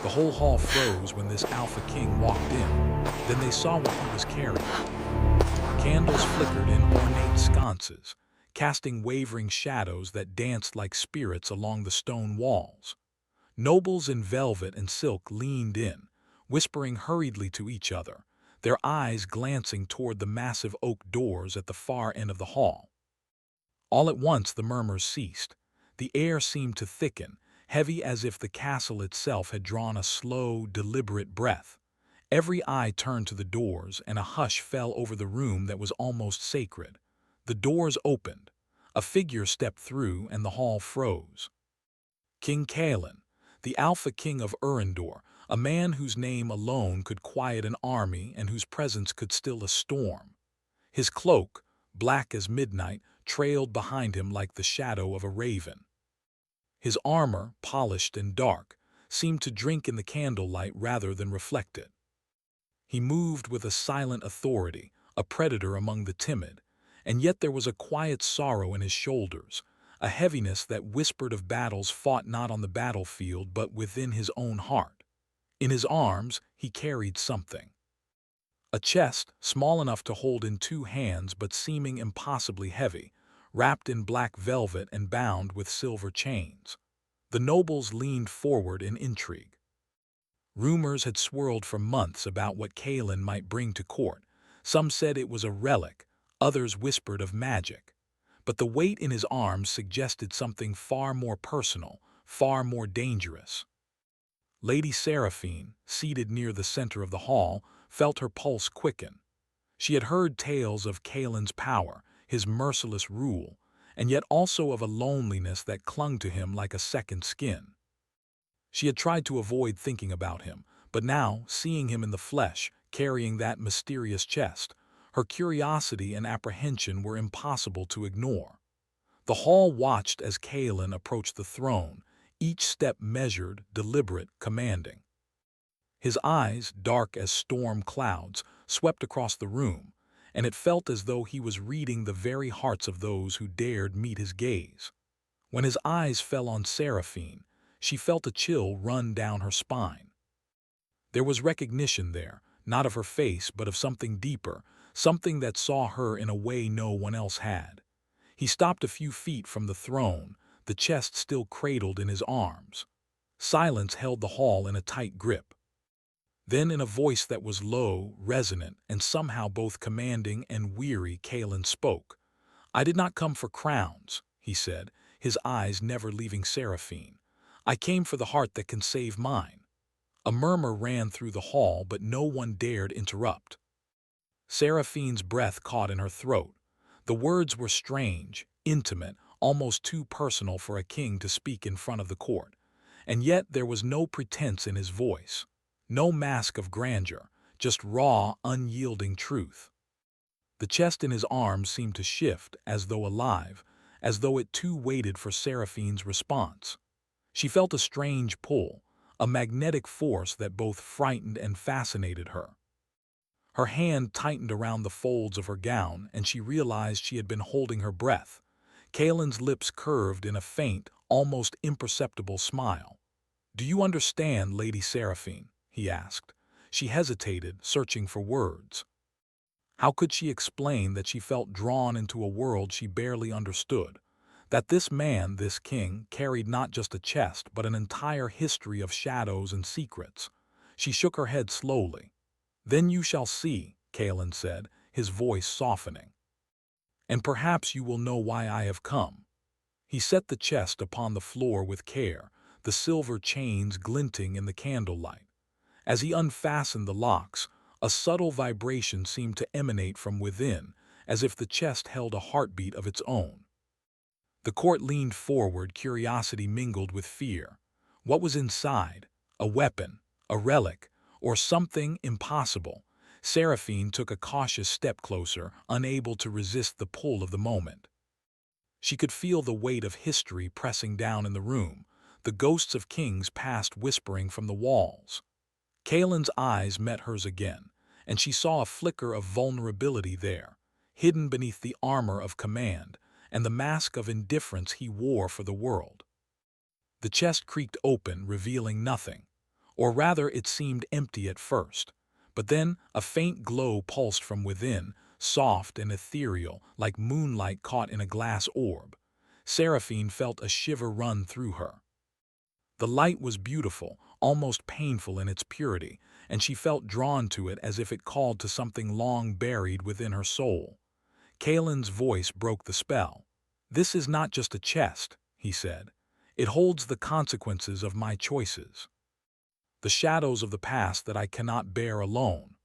The whole hall froze when this Alpha King walked in. Then they saw what he was carrying. Candles flickered in ornate sconces, casting wavering shadows that danced like spirits along the stone walls. Nobles in velvet and silk leaned in, whispering hurriedly to each other, their eyes glancing toward the massive oak doors at the far end of the hall. All at once the murmurs ceased. The air seemed to thicken, heavy as if the castle itself had drawn a slow, deliberate breath. Every eye turned to the doors, and a hush fell over the room that was almost sacred. The doors opened. A figure stepped through, and the hall froze. King Kalen, the Alpha King of Urendor, a man whose name alone could quiet an army and whose presence could still a storm. His cloak, black as midnight, trailed behind him like the shadow of a raven. His armor, polished and dark, seemed to drink in the candlelight rather than reflect it. He moved with a silent authority, a predator among the timid, and yet there was a quiet sorrow in his shoulders, a heaviness that whispered of battles fought not on the battlefield but within his own heart. In his arms he carried something. A chest, small enough to hold in two hands but seeming impossibly heavy, wrapped in black velvet and bound with silver chains. The nobles leaned forward in intrigue. Rumors had swirled for months about what Kalen might bring to court. Some said it was a relic, others whispered of magic. But the weight in his arms suggested something far more personal, far more dangerous. Lady Seraphine, seated near the center of the hall, felt her pulse quicken. She had heard tales of Kalen's power, his merciless rule, and yet also of a loneliness that clung to him like a second skin. She had tried to avoid thinking about him, but now, seeing him in the flesh, carrying that mysterious chest, her curiosity and apprehension were impossible to ignore. The hall watched as Kalen approached the throne, each step measured, deliberate, commanding. His eyes, dark as storm clouds, swept across the room, and it felt as though he was reading the very hearts of those who dared meet his gaze. When his eyes fell on Seraphine, she felt a chill run down her spine. There was recognition there, not of her face but of something deeper, something that saw her in a way no one else had. He stopped a few feet from the throne, the chest still cradled in his arms. Silence held the hall in a tight grip. Then in a voice that was low, resonant, and somehow both commanding and weary, Kalen spoke. "I did not come for crowns," he said, his eyes never leaving Seraphine. "I came for the heart that can save mine." A murmur ran through the hall, but no one dared interrupt. Seraphine's breath caught in her throat. The words were strange, intimate, almost too personal for a king to speak in front of the court. And yet there was no pretense in his voice, no mask of grandeur, just raw, unyielding truth. The chest in his arms seemed to shift, as though alive, as though it too waited for Seraphine's response. She felt a strange pull, a magnetic force that both frightened and fascinated her. Her hand tightened around the folds of her gown, and she realized she had been holding her breath. Kalen's lips curved in a faint, almost imperceptible smile. "Do you understand, Lady Seraphine?" he asked. She hesitated, searching for words. How could she explain that she felt drawn into a world she barely understood? That this man, this king, carried not just a chest, but an entire history of shadows and secrets. She shook her head slowly. "Then you shall see," Kalen said, his voice softening. "And perhaps you will know why I have come." He set the chest upon the floor with care, the silver chains glinting in the candlelight. As he unfastened the locks, a subtle vibration seemed to emanate from within, as if the chest held a heartbeat of its own. The court leaned forward, curiosity mingled with fear. What was inside? A weapon, a relic, or something impossible? Seraphine took a cautious step closer, unable to resist the pull of the moment. She could feel the weight of history pressing down in the room, the ghosts of kings past whispering from the walls. Kalen's eyes met hers again, and she saw a flicker of vulnerability there, hidden beneath the armor of command and the mask of indifference he wore for the world. The chest creaked open, revealing nothing. Or rather, it seemed empty at first. But then a faint glow pulsed from within, soft and ethereal, like moonlight caught in a glass orb. Seraphine felt a shiver run through her. The light was beautiful, almost painful in its purity, and she felt drawn to it as if it called to something long buried within her soul. Kalen's voice broke the spell. "This is not just a chest," he said. "It holds the consequences of my choices. The shadows of the past that I cannot bear alone."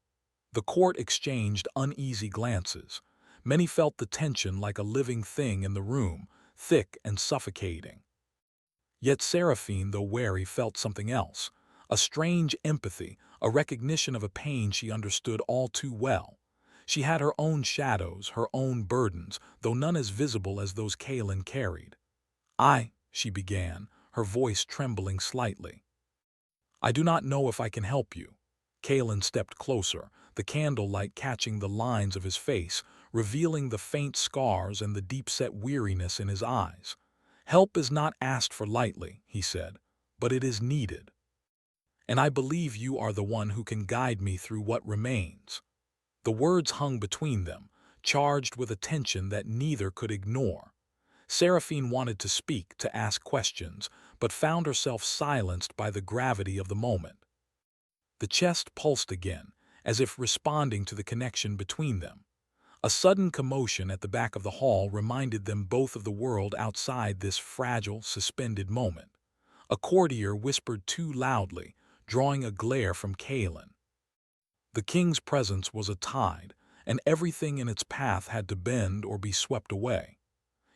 The court exchanged uneasy glances. Many felt the tension like a living thing in the room, thick and suffocating. Yet Seraphine, though wary, felt something else. A strange empathy, a recognition of a pain she understood all too well. She had her own shadows, her own burdens, though none as visible as those Kalen carried. She began, her voice trembling slightly. "I do not know if I can help you." Kalen stepped closer, the candlelight catching the lines of his face, revealing the faint scars and the deep-set weariness in his eyes. "Help is not asked for lightly," he said, "but it is needed. And I believe you are the one who can guide me through what remains." The words hung between them, charged with a tension that neither could ignore. Seraphine wanted to speak, to ask questions, but found herself silenced by the gravity of the moment. The chest pulsed again, as if responding to the connection between them. A sudden commotion at the back of the hall reminded them both of the world outside this fragile, suspended moment. A courtier whispered too loudly, drawing a glare from Kalen. The king's presence was a tide, and everything in its path had to bend or be swept away.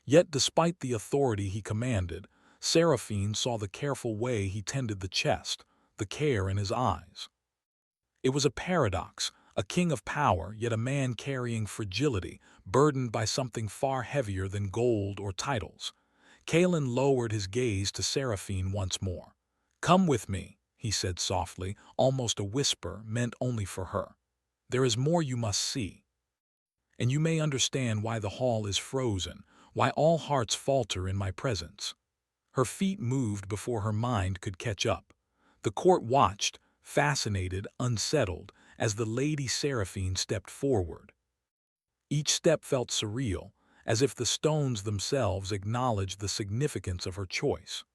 Yet despite the authority he commanded, Seraphine saw the careful way he tended the chest, the care in his eyes. It was a paradox, a king of power, yet a man carrying fragility, burdened by something far heavier than gold or titles. Kalen lowered his gaze to Seraphine once more. "Come with me," he said softly, almost a whisper meant only for her. "There is more you must see. And you may understand why the hall is frozen, why all hearts falter in my presence." Her feet moved before her mind could catch up. The court watched, fascinated, unsettled, as the Lady Seraphine stepped forward. Each step felt surreal, as if the stones themselves acknowledged the significance of her choice.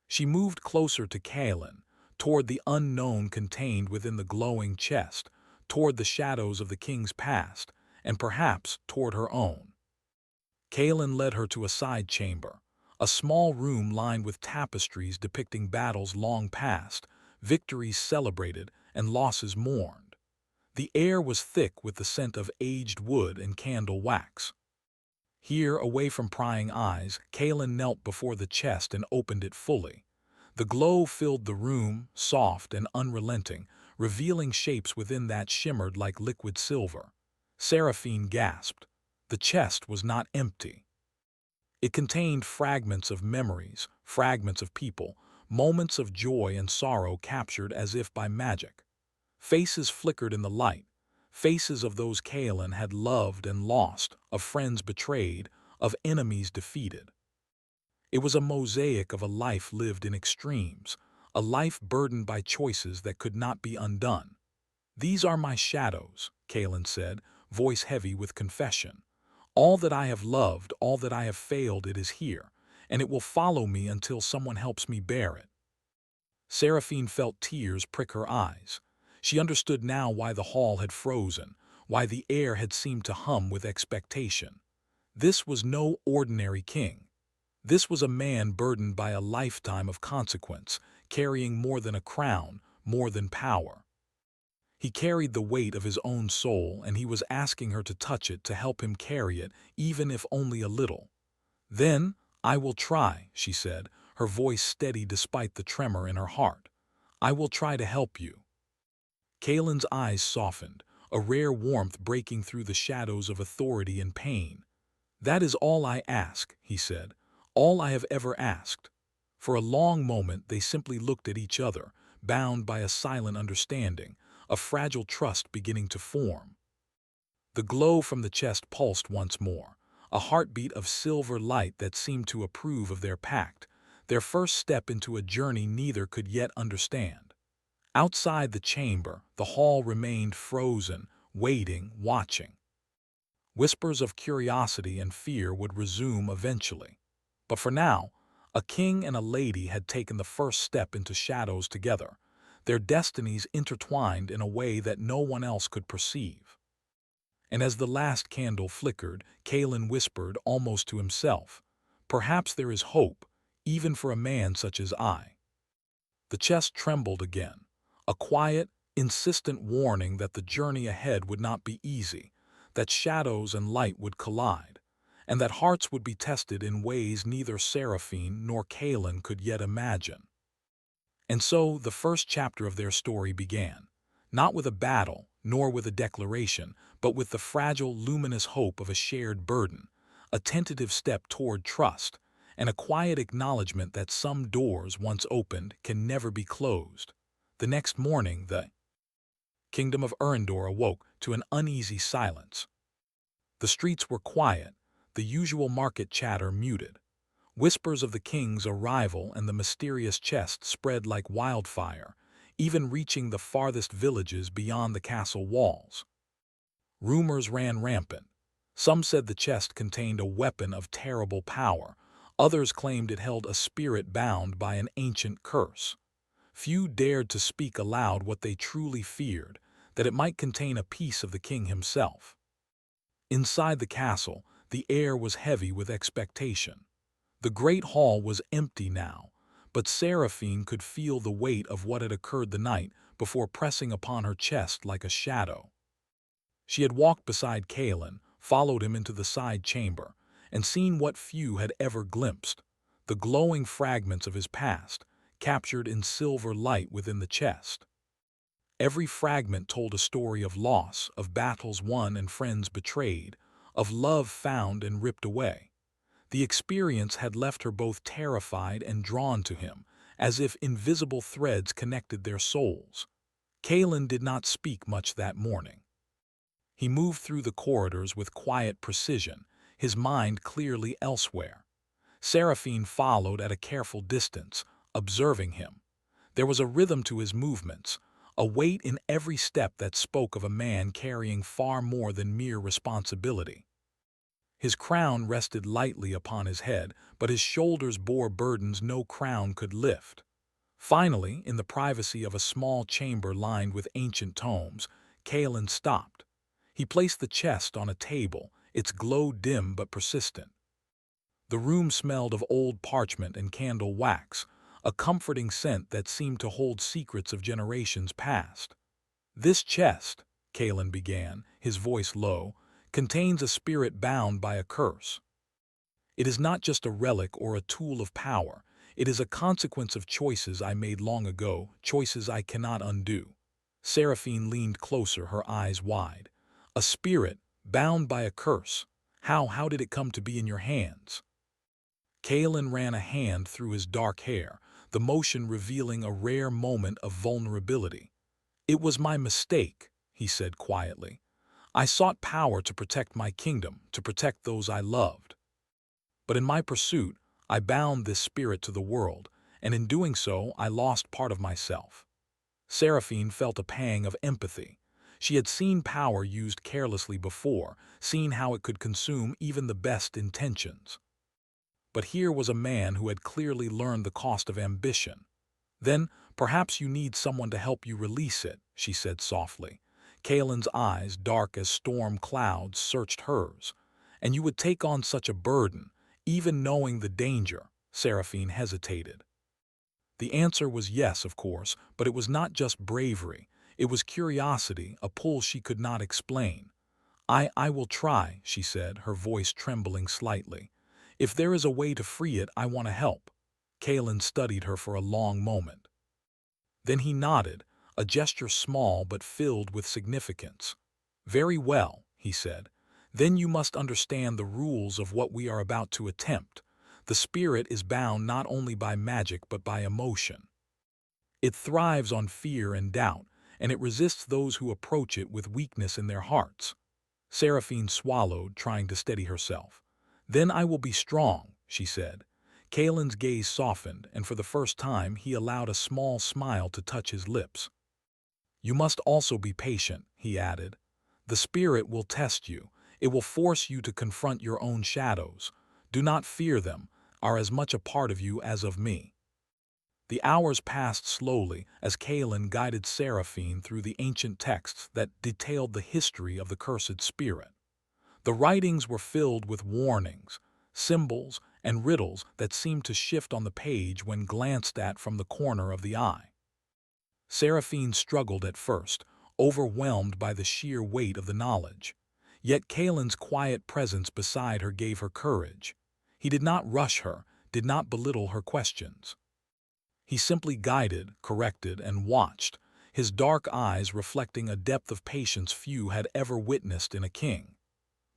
She moved closer to Kalen, toward the unknown contained within the glowing chest, toward the shadows of the king's past, and perhaps toward her own. Kalen led her to a side chamber, a small room lined with tapestries depicting battles long past, victories celebrated, and losses mourned. The air was thick with the scent of aged wood and candle wax. Here, away from prying eyes, Kalen knelt before the chest and opened it fully. The glow filled the room, soft and unrelenting, revealing shapes within that shimmered like liquid silver. Seraphine gasped. The chest was not empty. It contained fragments of memories, fragments of people, moments of joy and sorrow captured as if by magic. Faces flickered in the light, faces of those Kalen had loved and lost, of friends betrayed, of enemies defeated. It was a mosaic of a life lived in extremes, a life burdened by choices that could not be undone. "These are my shadows," Kalen said, voice heavy with confession. "All that I have loved, all that I have failed, it is here, and it will follow me until someone helps me bear it." Seraphine felt tears prick her eyes. She understood now why the hall had frozen, why the air had seemed to hum with expectation. This was no ordinary king. This was a man burdened by a lifetime of consequence, carrying more than a crown, more than power. He carried the weight of his own soul, and he was asking her to touch it, to help him carry it, even if only a little. "Then, I will try," she said, her voice steady despite the tremor in her heart. "I will try to help you." Kalen's eyes softened, a rare warmth breaking through the shadows of authority and pain. "That is all I ask," he said, "all I have ever asked." For a long moment they simply looked at each other, bound by a silent understanding, a fragile trust beginning to form. The glow from the chest pulsed once more, a heartbeat of silver light that seemed to approve of their pact, their first step into a journey neither could yet understand. Outside the chamber, the hall remained frozen, waiting, watching. Whispers of curiosity and fear would resume eventually. But for now, a king and a lady had taken the first step into shadows together, their destinies intertwined in a way that no one else could perceive. And as the last candle flickered, Kalen whispered almost to himself, "Perhaps there is hope, even for a man such as I." The chest trembled again, a quiet, insistent warning that the journey ahead would not be easy, that shadows and light would collide, and that hearts would be tested in ways neither Seraphine nor Kalen could yet imagine. And so the first chapter of their story began, not with a battle, nor with a declaration, but with the fragile, luminous hope of a shared burden, a tentative step toward trust, and a quiet acknowledgement that some doors once opened can never be closed. The next morning, the kingdom of Erendor awoke to an uneasy silence. The streets were quiet, the usual market chatter muted. Whispers of the king's arrival and the mysterious chest spread like wildfire, even reaching the farthest villages beyond the castle walls. Rumors ran rampant. Some said the chest contained a weapon of terrible power. Others claimed it held a spirit bound by an ancient curse. Few dared to speak aloud what they truly feared, that it might contain a piece of the king himself. Inside the castle, the air was heavy with expectation. The great hall was empty now, but Seraphine could feel the weight of what had occurred the night before pressing upon her chest like a shadow. She had walked beside Kalen, followed him into the side chamber, and seen what few had ever glimpsed, the glowing fragments of his past, captured in silver light within the chest. Every fragment told a story of loss, of battles won and friends betrayed, of love found and ripped away. The experience had left her both terrified and drawn to him, as if invisible threads connected their souls. Kalen did not speak much that morning. He moved through the corridors with quiet precision, his mind clearly elsewhere. Seraphine followed at a careful distance, observing him. There was a rhythm to his movements, a weight in every step that spoke of a man carrying far more than mere responsibility. His crown rested lightly upon his head, but his shoulders bore burdens no crown could lift. Finally, in the privacy of a small chamber lined with ancient tomes, Kalen stopped. He placed the chest on a table, its glow dim but persistent. The room smelled of old parchment and candle wax, a comforting scent that seemed to hold secrets of generations past. "This chest," Kalen began, his voice low, "contains a spirit bound by a curse. It is not just a relic or a tool of power. It is a consequence of choices I made long ago, choices I cannot undo." Seraphine leaned closer, her eyes wide. "A spirit, bound by a curse. How did it come to be in your hands?" Kalen ran a hand through his dark hair, the motion revealing a rare moment of vulnerability. "It was my mistake," he said quietly. "I sought power to protect my kingdom, to protect those I loved. But in my pursuit, I bound this spirit to the world, and in doing so, I lost part of myself." Seraphine felt a pang of empathy. She had seen power used carelessly before, seen how it could consume even the best intentions. But here was a man who had clearly learned the cost of ambition. "Then, perhaps you need someone to help you release it," she said softly. Kalen's eyes, dark as storm clouds, searched hers. "And you would take on such a burden, even knowing the danger." Seraphine hesitated. The answer was yes, of course, but it was not just bravery. It was curiosity, a pull she could not explain. I will try," she said, her voice trembling slightly. "If there is a way to free it, I want to help." Kalen studied her for a long moment. Then he nodded, a gesture small but filled with significance. "Very well," he said. "Then you must understand the rules of what we are about to attempt. The spirit is bound not only by magic but by emotion. It thrives on fear and doubt, and it resists those who approach it with weakness in their hearts." Seraphine swallowed, trying to steady herself. "Then I will be strong," she said. Kalen's gaze softened, and for the first time he allowed a small smile to touch his lips. You must also be patient, he added. The spirit will test you. It will force you to confront your own shadows. Do not fear them, are as much a part of you as of me. The hours passed slowly as Kaelin guided Seraphine through the ancient texts that detailed the history of the cursed spirit. The writings were filled with warnings, symbols, and riddles that seemed to shift on the page when glanced at from the corner of the eye. Seraphine struggled at first, overwhelmed by the sheer weight of the knowledge. Yet Kaelin's quiet presence beside her gave her courage. He did not rush her, did not belittle her questions. He simply guided, corrected, and watched, his dark eyes reflecting a depth of patience few had ever witnessed in a king.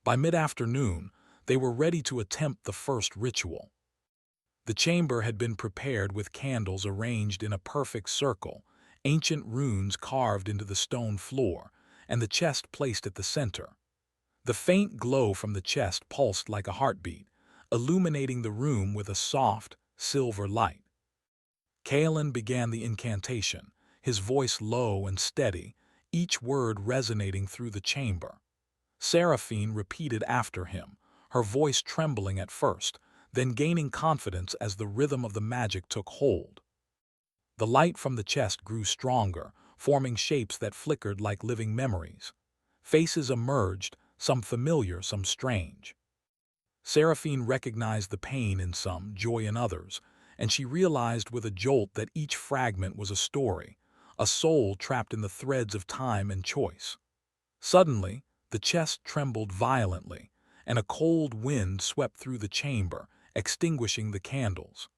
By mid-afternoon, they were ready to attempt the first ritual. The chamber had been prepared with candles arranged in a perfect circle, ancient runes carved into the stone floor, and the chest placed at the center. The faint glow from the chest pulsed like a heartbeat, illuminating the room with a soft, silver light. Kaelin began the incantation, his voice low and steady, each word resonating through the chamber. Seraphine repeated after him, her voice trembling at first, then gaining confidence as the rhythm of the magic took hold. The light from the chest grew stronger, forming shapes that flickered like living memories. Faces emerged, some familiar, some strange. Seraphine recognized the pain in some, joy in others, and she realized with a jolt that each fragment was a story, a soul trapped in the threads of time and choice. Suddenly, the chest trembled violently, and a cold wind swept through the chamber, extinguishing the candles.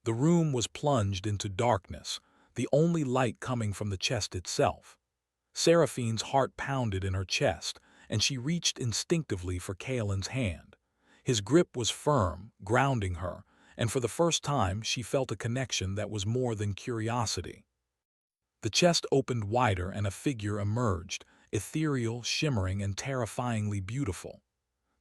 The room was plunged into darkness, the only light coming from the chest itself. Seraphine's heart pounded in her chest, and she reached instinctively for Kaelin's hand. His grip was firm, grounding her, and for the first time she felt a connection that was more than curiosity. The chest opened wider and a figure emerged, ethereal, shimmering, and terrifyingly beautiful.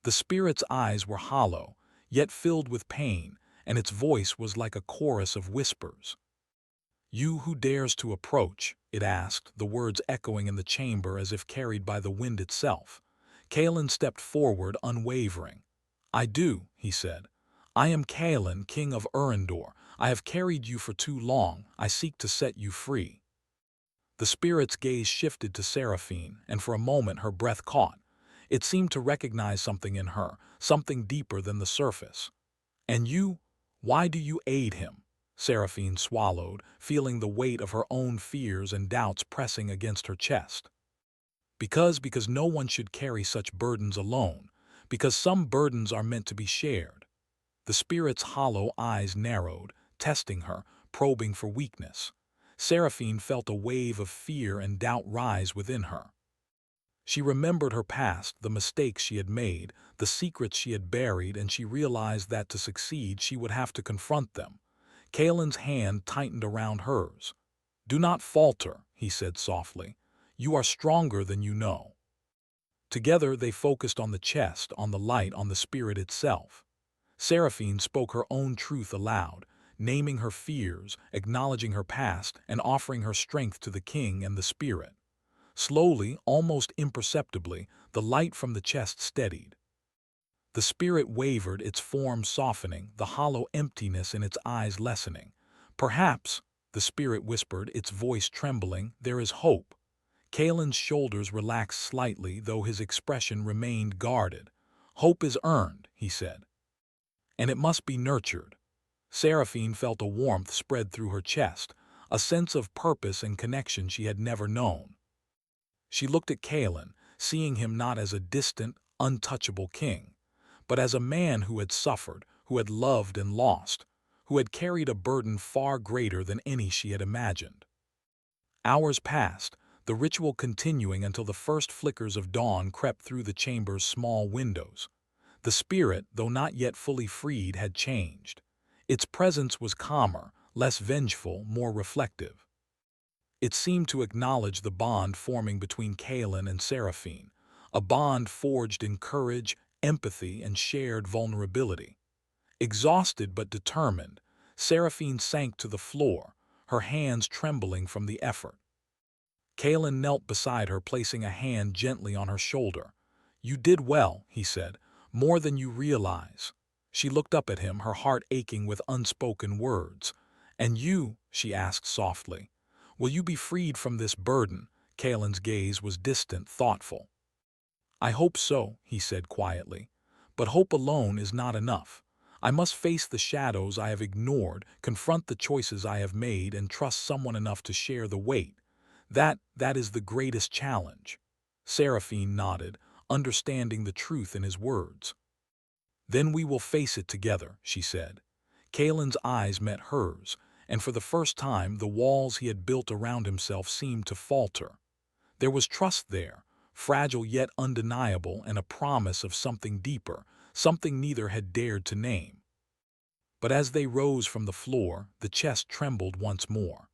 The spirit's eyes were hollow, yet filled with pain, and its voice was like a chorus of whispers. "You who dares to approach," it asked, the words echoing in the chamber as if carried by the wind itself. Kaelin stepped forward, unwavering. "I do," he said. "I am Kaelin, king of Urendor. I have carried you for too long. I seek to set you free." The spirit's gaze shifted to Seraphine, and for a moment her breath caught. It seemed to recognize something in her, something deeper than the surface. "And you? Why do you aid him?" Seraphine swallowed, feeling the weight of her own fears and doubts pressing against her chest. Because no one should carry such burdens alone, because some burdens are meant to be shared." The spirit's hollow eyes narrowed, testing her, probing for weakness. Seraphine felt a wave of fear and doubt rise within her. She remembered her past, the mistakes she had made, the secrets she had buried, and she realized that to succeed she would have to confront them. Kaelin's hand tightened around hers. "Do not falter," he said softly. "You are stronger than you know." Together they focused on the chest, on the light, on the spirit itself. Seraphine spoke her own truth aloud, naming her fears, acknowledging her past, and offering her strength to the king and the spirit. Slowly, almost imperceptibly, the light from the chest steadied. The spirit wavered, its form softening, the hollow emptiness in its eyes lessening. "Perhaps," the spirit whispered, its voice trembling, "there is hope." Kaelin's shoulders relaxed slightly, though his expression remained guarded. "Hope is earned," he said, "and it must be nurtured." Seraphine felt a warmth spread through her chest, a sense of purpose and connection she had never known. She looked at Kaelin, seeing him not as a distant, untouchable king, but as a man who had suffered, who had loved and lost, who had carried a burden far greater than any she had imagined. Hours passed, the ritual continuing until the first flickers of dawn crept through the chamber's small windows. The spirit, though not yet fully freed, had changed. Its presence was calmer, less vengeful, more reflective. It seemed to acknowledge the bond forming between Kaelin and Seraphine, a bond forged in courage, empathy, and shared vulnerability. Exhausted but determined, Seraphine sank to the floor, her hands trembling from the effort. Kalen knelt beside her, placing a hand gently on her shoulder. "You did well," he said, "more than you realize." She looked up at him, her heart aching with unspoken words. "And you," she asked softly, "will you be freed from this burden?" Kalen's gaze was distant, thoughtful. "I hope so," he said quietly. "But hope alone is not enough. I must face the shadows I have ignored, confront the choices I have made, and trust someone enough to share the weight. That is the greatest challenge." Seraphine nodded, understanding the truth in his words. "Then we will face it together," she said. Kalen's eyes met hers, and for the first time the walls he had built around himself seemed to falter. There was trust there, fragile yet undeniable, and a promise of something deeper, something neither had dared to name. But as they rose from the floor, the chest trembled once more.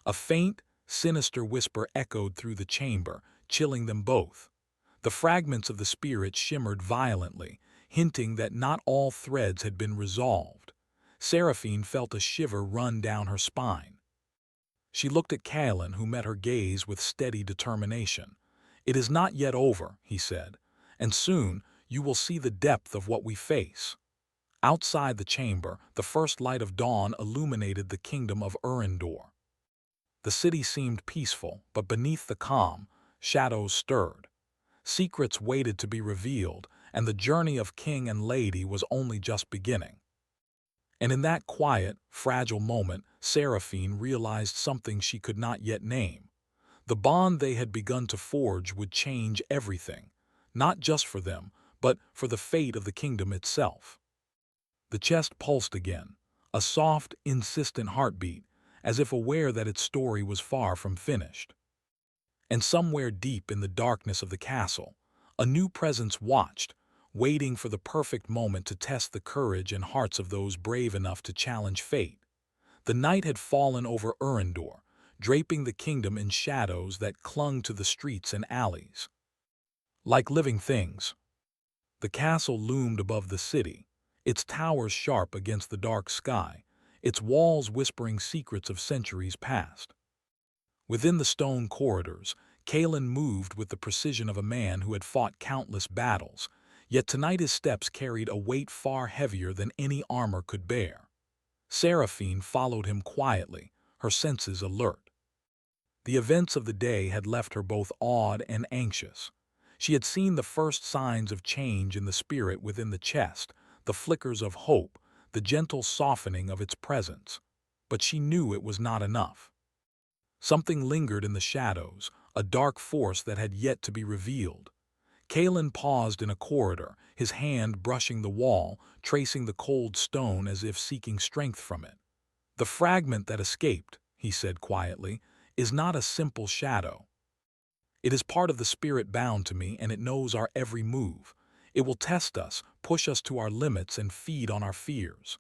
A faint, sinister whisper echoed through the chamber, chilling them both. The fragments of the spirit shimmered violently, hinting that not all threads had been resolved. Seraphine felt a shiver run down her spine. She looked at Kalen, who met her gaze with steady determination. "It is not yet over," he said, "and soon you will see the depth of what we face." Outside the chamber, the first light of dawn illuminated the kingdom of Urindor. The city seemed peaceful, but beneath the calm, shadows stirred. Secrets waited to be revealed, and the journey of king and lady was only just beginning. And in that quiet, fragile moment, Seraphine realized something she could not yet name. The bond they had begun to forge would change everything, not just for them, but for the fate of the kingdom itself. The chest pulsed again, a soft, insistent heartbeat, as if aware that its story was far from finished. And somewhere deep in the darkness of the castle, a new presence watched, waiting for the perfect moment to test the courage and hearts of those brave enough to challenge fate. The night had fallen over Urindor, draping the kingdom in shadows that clung to the streets and alleys. Like living things, the castle loomed above the city, its towers sharp against the dark sky, its walls whispering secrets of centuries past. Within the stone corridors, Kalen moved with the precision of a man who had fought countless battles, yet tonight his steps carried a weight far heavier than any armor could bear. Seraphine followed him quietly, her senses alert. The events of the day had left her both awed and anxious. She had seen the first signs of change in the spirit within the chest, the flickers of hope, the gentle softening of its presence. But she knew it was not enough. Something lingered in the shadows, a dark force that had yet to be revealed. Kalen paused in a corridor, his hand brushing the wall, tracing the cold stone as if seeking strength from it. "The fragment that escaped," he said quietly, "is not a simple shadow. It is part of the spirit bound to me, and it knows our every move. It will test us, push us to our limits, and feed on our fears."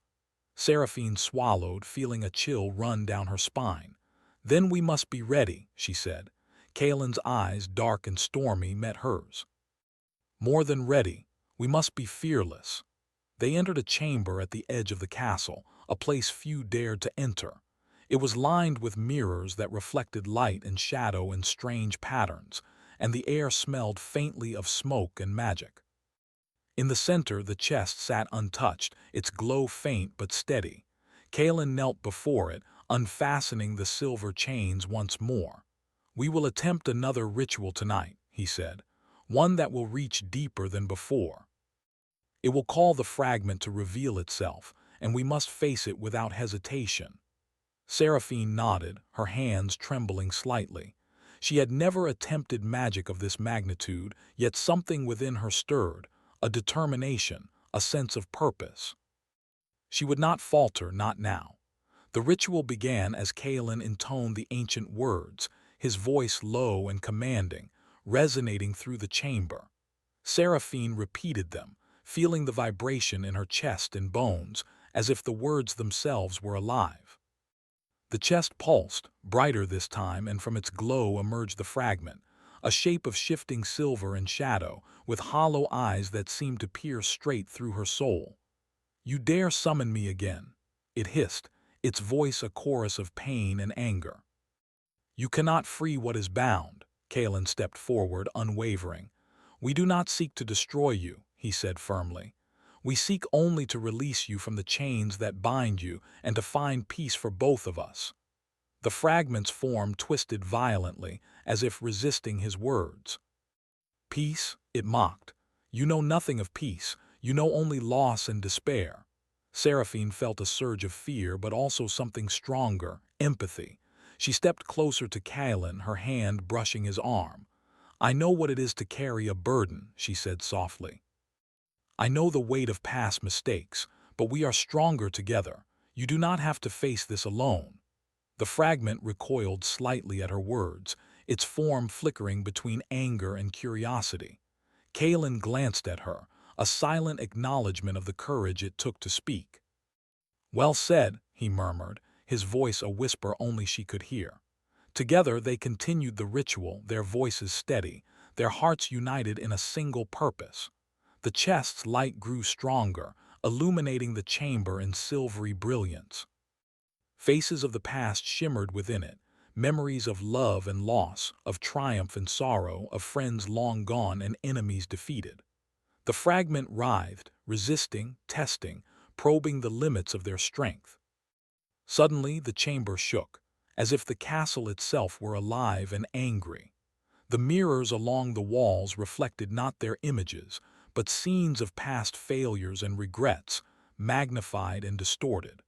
Seraphine swallowed, feeling a chill run down her spine. "Then we must be ready," she said. Kalen's eyes, dark and stormy, met hers. "More than ready, we must be fearless." They entered a chamber at the edge of the castle, a place few dared to enter. It was lined with mirrors that reflected light and shadow in strange patterns, and the air smelled faintly of smoke and magic. In the center, the chest sat untouched, its glow faint but steady. Kalen knelt before it, unfastening the silver chains once more. "We will attempt another ritual tonight," he said, "one that will reach deeper than before. It will call the fragment to reveal itself, and we must face it without hesitation." Seraphine nodded, her hands trembling slightly. She had never attempted magic of this magnitude, yet something within her stirred, a determination, a sense of purpose. She would not falter, not now. The ritual began as Kalen intoned the ancient words, his voice low and commanding, resonating through the chamber. Seraphine repeated them, feeling the vibration in her chest and bones, as if the words themselves were alive. The chest pulsed, brighter this time, and from its glow emerged the fragment, a shape of shifting silver and shadow, with hollow eyes that seemed to peer straight through her soul. "You dare summon me again," it hissed, its voice a chorus of pain and anger. You cannot free what is bound. Kalen stepped forward, unwavering. We do not seek to destroy you, he said firmly. We seek only to release you from the chains that bind you and to find peace for both of us. The fragment's form twisted violently, as if resisting his words. Peace, it mocked. You know nothing of peace. You know only loss and despair. Seraphine felt a surge of fear, but also something stronger, empathy. She stepped closer to Kalen, her hand brushing his arm. I know what it is to carry a burden, she said softly. I know the weight of past mistakes, but we are stronger together. You do not have to face this alone. The fragment recoiled slightly at her words, its form flickering between anger and curiosity. Kalen glanced at her, a silent acknowledgement of the courage it took to speak. Well said, he murmured, his voice a whisper only she could hear. Together they continued the ritual, their voices steady, their hearts united in a single purpose. The chest's light grew stronger, illuminating the chamber in silvery brilliance. Faces of the past shimmered within it, memories of love and loss, of triumph and sorrow, of friends long gone and enemies defeated. The fragment writhed, resisting, testing, probing the limits of their strength. Suddenly the chamber shook, as if the castle itself were alive and angry. The mirrors along the walls reflected not their images, but scenes of past failures and regrets, magnified and distorted.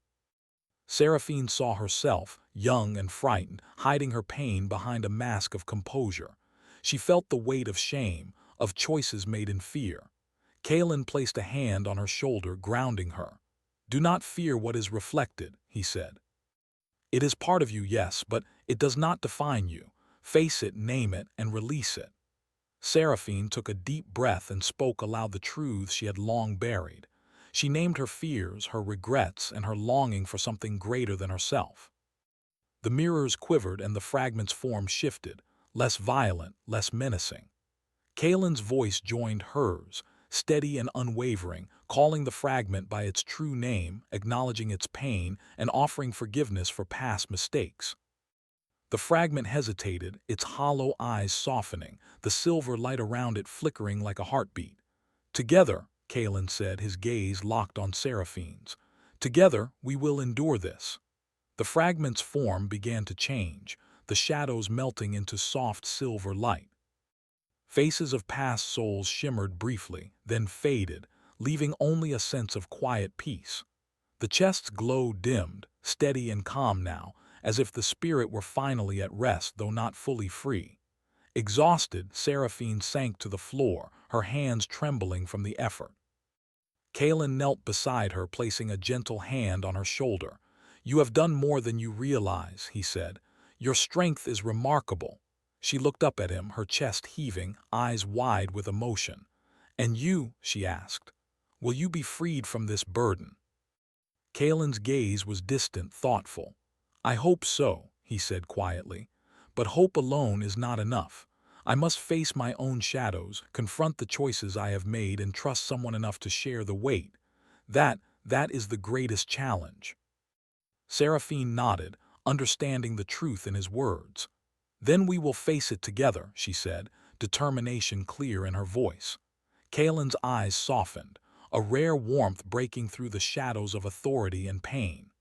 Seraphine saw herself, young and frightened, hiding her pain behind a mask of composure. She felt the weight of shame, of choices made in fear. Kalen placed a hand on her shoulder, grounding her. Do not fear what is reflected, he said. It is part of you, yes, but it does not define you. Face it, name it, and release it. Seraphine took a deep breath and spoke aloud the truths she had long buried. She named her fears, her regrets, and her longing for something greater than herself. The mirrors quivered and the fragment's form shifted, less violent, less menacing. Kalen's voice joined hers, steady and unwavering, calling the fragment by its true name, acknowledging its pain, and offering forgiveness for past mistakes. The fragment hesitated, its hollow eyes softening, the silver light around it flickering like a heartbeat. Together, Kalen said, his gaze locked on Seraphine's. Together, we will endure this. The fragment's form began to change, the shadows melting into soft silver light. Faces of past souls shimmered briefly, then faded, leaving only a sense of quiet peace. The chest's glow dimmed, steady and calm now, as if the spirit were finally at rest though not fully free. Exhausted, Seraphine sank to the floor, her hands trembling from the effort. Kalen knelt beside her, placing a gentle hand on her shoulder. You have done more than you realize, he said. Your strength is remarkable. She looked up at him, her chest heaving, eyes wide with emotion. And you, she asked, will you be freed from this burden? Kalen's gaze was distant, thoughtful. I hope so, he said quietly. But hope alone is not enough. I must face my own shadows, confront the choices I have made, and trust someone enough to share the weight. That is the greatest challenge. Seraphine nodded, understanding the truth in his words. Then we will face it together, she said, determination clear in her voice. Kalen's eyes softened, a rare warmth breaking through the shadows of authority and pain.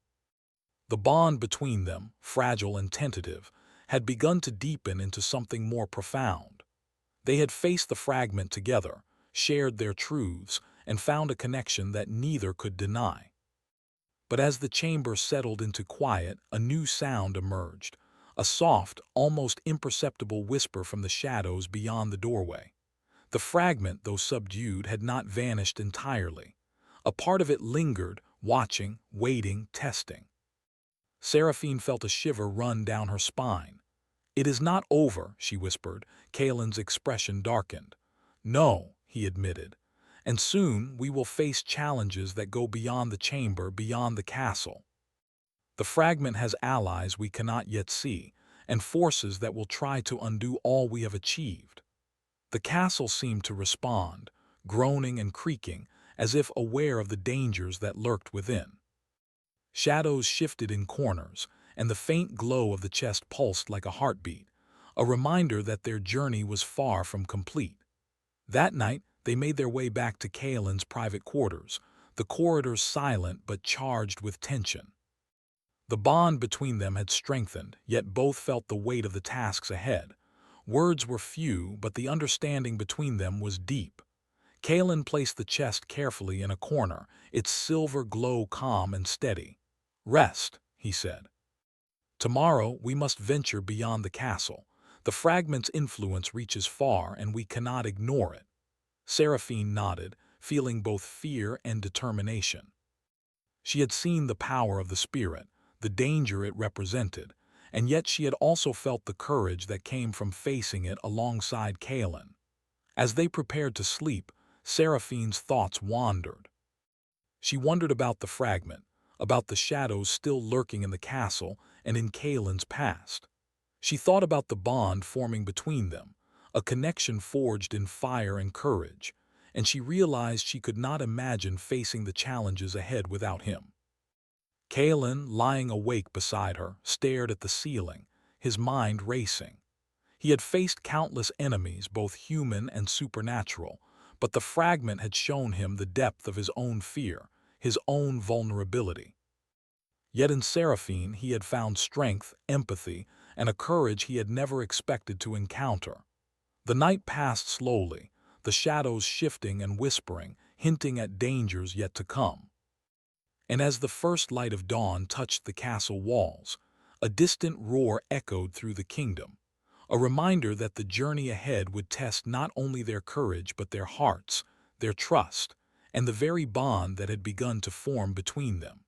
The bond between them, fragile and tentative, had begun to deepen into something more profound. They had faced the fragment together, shared their truths, and found a connection that neither could deny. But as the chamber settled into quiet, a new sound emerged, a soft, almost imperceptible whisper from the shadows beyond the doorway. The fragment, though subdued, had not vanished entirely. A part of it lingered, watching, waiting, testing. Seraphine felt a shiver run down her spine. It is not over, she whispered. Kalen's expression darkened. No, he admitted. And soon we will face challenges that go beyond the chamber, beyond the castle. The fragment has allies we cannot yet see, and forces that will try to undo all we have achieved. The castle seemed to respond, groaning and creaking, as if aware of the dangers that lurked within. Shadows shifted in corners, and the faint glow of the chest pulsed like a heartbeat, a reminder that their journey was far from complete. That night, they made their way back to Kaelin's private quarters, the corridors silent but charged with tension. The bond between them had strengthened, yet both felt the weight of the tasks ahead. Words were few, but the understanding between them was deep. Kaelin placed the chest carefully in a corner, its silver glow calm and steady. "Rest," he said. "Tomorrow we must venture beyond the castle. The fragment's influence reaches far, and we cannot ignore it." Seraphine nodded, feeling both fear and determination. She had seen the power of the spirit, the danger it represented, and yet she had also felt the courage that came from facing it alongside Kaelin. As they prepared to sleep, Seraphine's thoughts wandered. She wondered about the fragment, about the shadows still lurking in the castle and in Kaelin's past. She thought about the bond forming between them, a connection forged in fire and courage, and she realized she could not imagine facing the challenges ahead without him. Kaelin, lying awake beside her, stared at the ceiling, his mind racing. He had faced countless enemies, both human and supernatural, but the fragment had shown him the depth of his own fear, his own vulnerability. Yet in Seraphine he had found strength, empathy, and a courage he had never expected to encounter. The night passed slowly, the shadows shifting and whispering, hinting at dangers yet to come. And as the first light of dawn touched the castle walls, a distant roar echoed through the kingdom, a reminder that the journey ahead would test not only their courage but their hearts, their trust, and the very bond that had begun to form between them.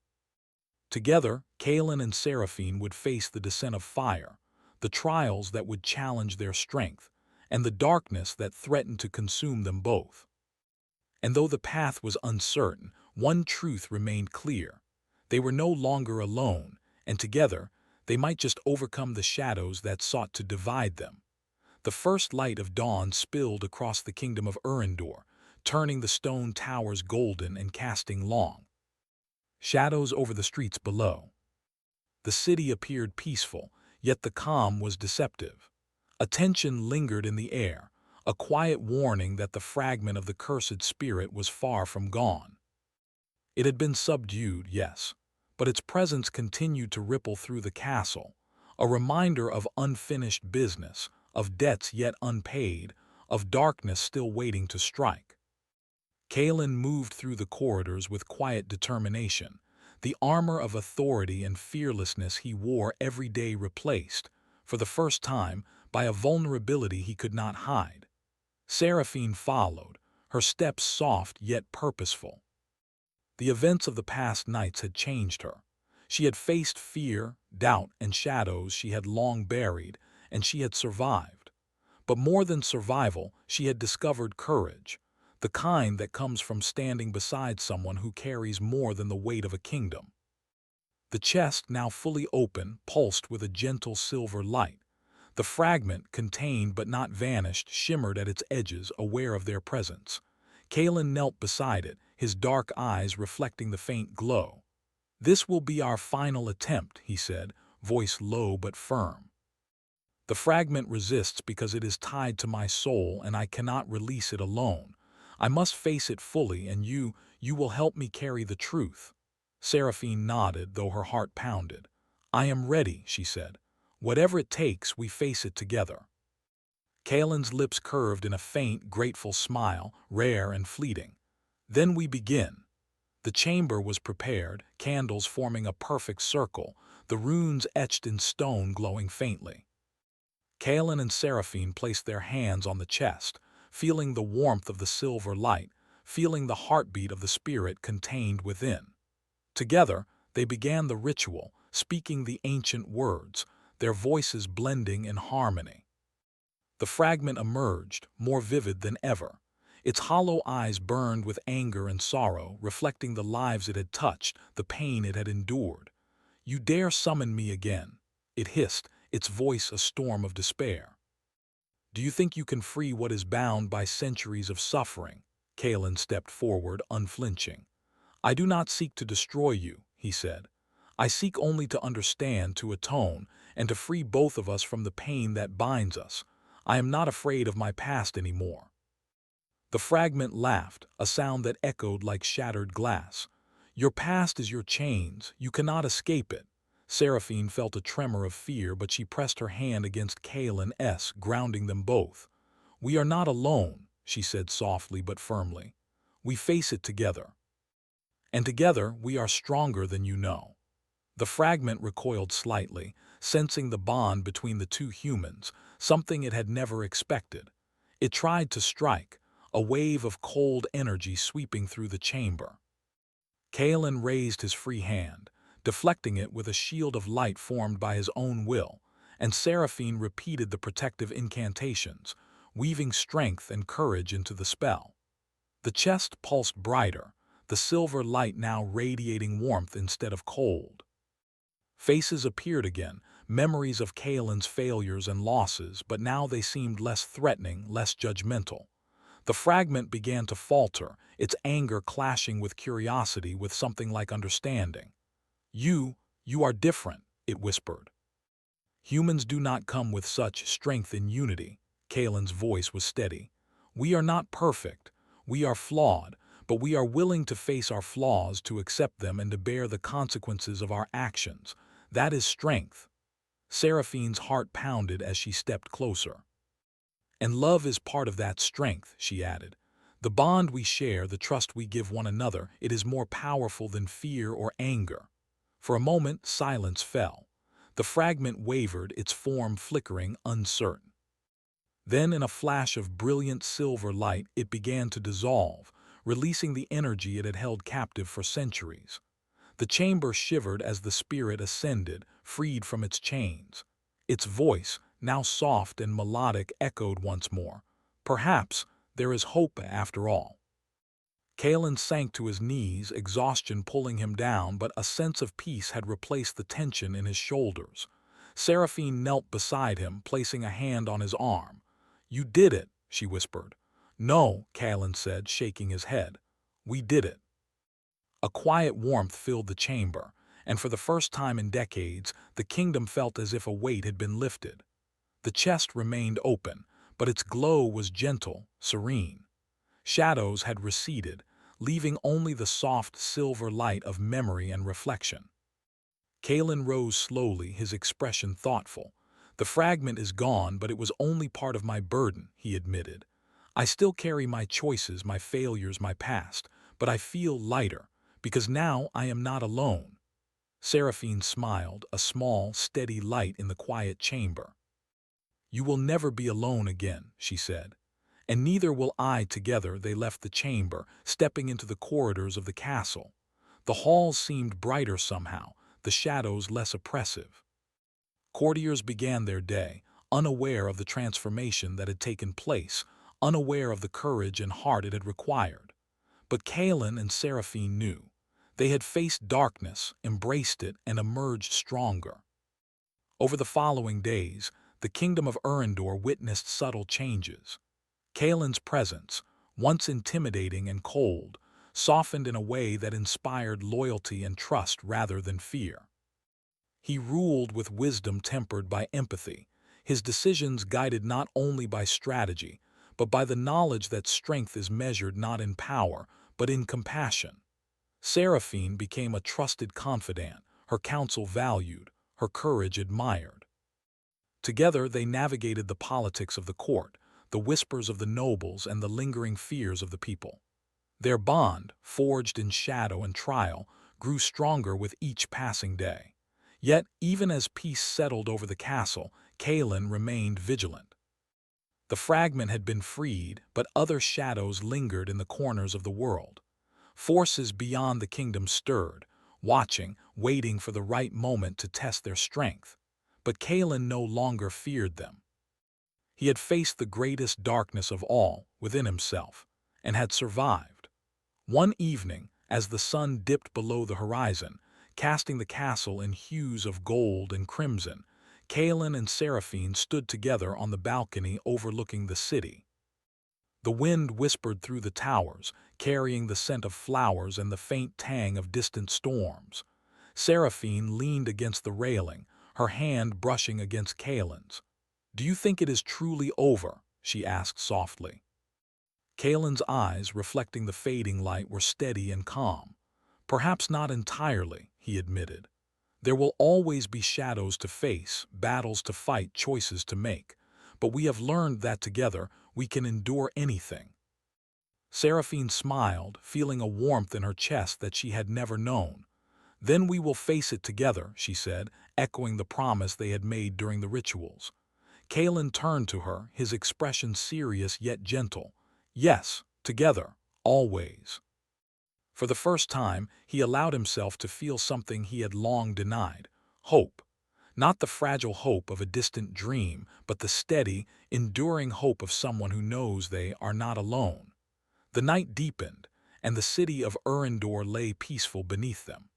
Together, Kaelin and Seraphine would face the descent of fire, the trials that would challenge their strength, and the darkness that threatened to consume them both. And though the path was uncertain, one truth remained clear. They were no longer alone, and together, they might just overcome the shadows that sought to divide them. The first light of dawn spilled across the kingdom of Urindor, turning the stone towers golden and casting long shadows over the streets below. The city appeared peaceful, yet the calm was deceptive. A tension lingered in the air, a quiet warning that the fragment of the cursed spirit was far from gone. It had been subdued, yes, but its presence continued to ripple through the castle, a reminder of unfinished business, of debts yet unpaid, of darkness still waiting to strike. Kaelin moved through the corridors with quiet determination, the armor of authority and fearlessness he wore every day replaced, for the first time, by a vulnerability he could not hide. Seraphine followed, her steps soft yet purposeful. The events of the past nights had changed her. She had faced fear, doubt, and shadows she had long buried, and she had survived. But more than survival, she had discovered courage, the kind that comes from standing beside someone who carries more than the weight of a kingdom. The chest, now fully open, pulsed with a gentle silver light. The fragment, contained but not vanished, shimmered at its edges, aware of their presence. Kaelin knelt beside it, his dark eyes reflecting the faint glow. "This will be our final attempt," he said, voice low but firm. "The fragment resists because it is tied to my soul, and I cannot release it alone. I must face it fully, and you will help me carry the truth." Seraphine nodded, though her heart pounded. "I am ready," she said. "Whatever it takes, we face it together." Kaelin's lips curved in a faint, grateful smile, rare and fleeting. "Then we begin." The chamber was prepared, candles forming a perfect circle, the runes etched in stone glowing faintly. Kaelin and Seraphine placed their hands on the chest, feeling the warmth of the silver light, feeling the heartbeat of the spirit contained within. Together, they began the ritual, speaking the ancient words, their voices blending in harmony. The fragment emerged, more vivid than ever. Its hollow eyes burned with anger and sorrow, reflecting the lives it had touched, the pain it had endured. "You dare summon me again," it hissed, its voice a storm of despair. "Do you think you can free what is bound by centuries of suffering?" Kaelin stepped forward, unflinching. "I do not seek to destroy you," he said. I seek only to understand, to atone, and to free both of us from the pain that binds us. I am not afraid of my past anymore." The fragment laughed, a sound that echoed like shattered glass. "Your past is your chains. You cannot escape it." Seraphine felt a tremor of fear, but she pressed her hand against Kaelin's, grounding them both. "We are not alone," she said softly but firmly. "We face it together. And together we are stronger than you know." The fragment recoiled slightly, sensing the bond between the two humans, something it had never expected. It tried to strike, a wave of cold energy sweeping through the chamber. Kaelin raised his free hand, deflecting it with a shield of light formed by his own will, and Seraphine repeated the protective incantations, weaving strength and courage into the spell. The chest pulsed brighter, the silver light now radiating warmth instead of cold. Faces appeared again, memories of Kaelin's failures and losses, but now they seemed less threatening, less judgmental. The fragment began to falter, its anger clashing with curiosity, with something like understanding. You are different," it whispered. "Humans do not come with such strength in unity." Kaelin's voice was steady. "We are not perfect. We are flawed, but we are willing to face our flaws, to accept them, and to bear the consequences of our actions. That is strength." Seraphine's heart pounded as she stepped closer. "And love is part of that strength," she added. "The bond we share, the trust we give one another, it is more powerful than fear or anger." For a moment, silence fell. The fragment wavered, its form flickering, uncertain. Then, in a flash of brilliant silver light, it began to dissolve, releasing the energy it had held captive for centuries. The chamber shivered as the spirit ascended, freed from its chains. Its voice, now soft and melodic, echoed once more. "Perhaps there is hope after all." Kaelin sank to his knees, exhaustion pulling him down, but a sense of peace had replaced the tension in his shoulders. Seraphine knelt beside him, placing a hand on his arm. "You did it," she whispered. "No," Kaelin said, shaking his head. "We did it." A quiet warmth filled the chamber, and for the first time in decades, the kingdom felt as if a weight had been lifted. The chest remained open, but its glow was gentle, serene. Shadows had receded, leaving only the soft silver light of memory and reflection. Kaelin rose slowly, his expression thoughtful. "The fragment is gone, but it was only part of my burden," he admitted. "I still carry my choices, my failures, my past, but I feel lighter, because now I am not alone." Seraphine smiled, a small, steady light in the quiet chamber. "You will never be alone again," she said. "And neither will I." Together they left the chamber, stepping into the corridors of the castle. The halls seemed brighter somehow, the shadows less oppressive. Courtiers began their day, unaware of the transformation that had taken place, unaware of the courage and heart it had required. But Kaelin and Seraphine knew. They had faced darkness, embraced it, and emerged stronger. Over the following days, the kingdom of Erendor witnessed subtle changes. Kaelin's presence, once intimidating and cold, softened in a way that inspired loyalty and trust rather than fear. He ruled with wisdom tempered by empathy, his decisions guided not only by strategy, but by the knowledge that strength is measured not in power, but in compassion. Seraphine became a trusted confidant, her counsel valued, her courage admired. Together they navigated the politics of the court, the whispers of the nobles, and the lingering fears of the people. Their bond, forged in shadow and trial, grew stronger with each passing day. Yet, even as peace settled over the castle, Kaelin remained vigilant. The fragment had been freed, but other shadows lingered in the corners of the world. Forces beyond the kingdom stirred, watching, waiting for the right moment to test their strength. But Kaelin no longer feared them. He had faced the greatest darkness of all, within himself, and had survived. One evening, as the sun dipped below the horizon, casting the castle in hues of gold and crimson, Kaelin and Seraphine stood together on the balcony overlooking the city. The wind whispered through the towers, carrying the scent of flowers and the faint tang of distant storms. Seraphine leaned against the railing, her hand brushing against Kaelin's. "Do you think it is truly over?" she asked softly. Kaelin's eyes, reflecting the fading light, were steady and calm. "Perhaps not entirely," he admitted. "There will always be shadows to face, battles to fight, choices to make. But we have learned that together we can endure anything." Seraphine smiled, feeling a warmth in her chest that she had never known. "Then we will face it together," she said, echoing the promise they had made during the rituals. Kaelin turned to her, his expression serious yet gentle. "Yes, together, always." For the first time, he allowed himself to feel something he had long denied: hope. Not the fragile hope of a distant dream, but the steady, enduring hope of someone who knows they are not alone. The night deepened, and the city of Erendor lay peaceful beneath them.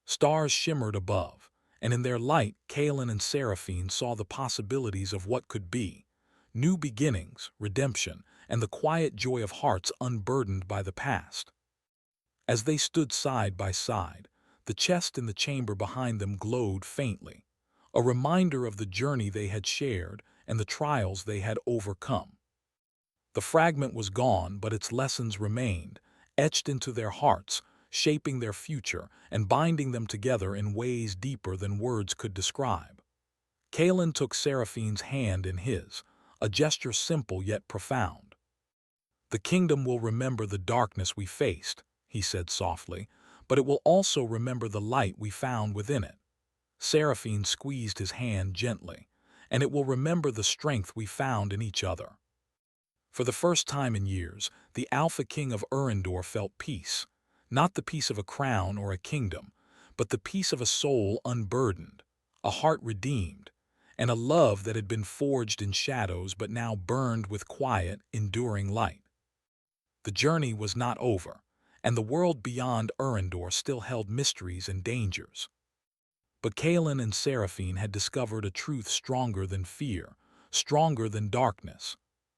Stars shimmered above, and in their light Kaelin and Seraphine saw the possibilities of what could be: new beginnings, redemption, and the quiet joy of hearts unburdened by the past. As they stood side by side, the chest in the chamber behind them glowed faintly, a reminder of the journey they had shared and the trials they had overcome. The fragment was gone, but its lessons remained, etched into their hearts, shaping their future and binding them together in ways deeper than words could describe. Kaelin took Seraphine's hand in his, a gesture simple yet profound. "The kingdom will remember the darkness we faced," he said softly, "but it will also remember the light we found within it." Seraphine squeezed his hand gently, "And it will remember the strength we found in each other." For the first time in years, the Alpha King of Erendor felt peace, not the peace of a crown or a kingdom, but the peace of a soul unburdened, a heart redeemed, and a love that had been forged in shadows but now burned with quiet, enduring light. The journey was not over, and the world beyond Erendor still held mysteries and dangers. But Kaelin and Seraphine had discovered a truth stronger than fear, stronger than darkness: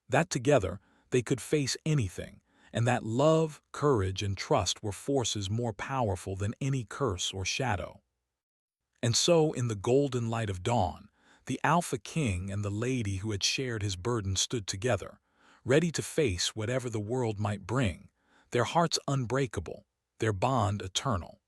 that together they could face anything, and that love, courage, and trust were forces more powerful than any curse or shadow. And so, in the golden light of dawn, the Alpha King and the lady who had shared his burden stood together, ready to face whatever the world might bring, their hearts unbreakable, their bond eternal.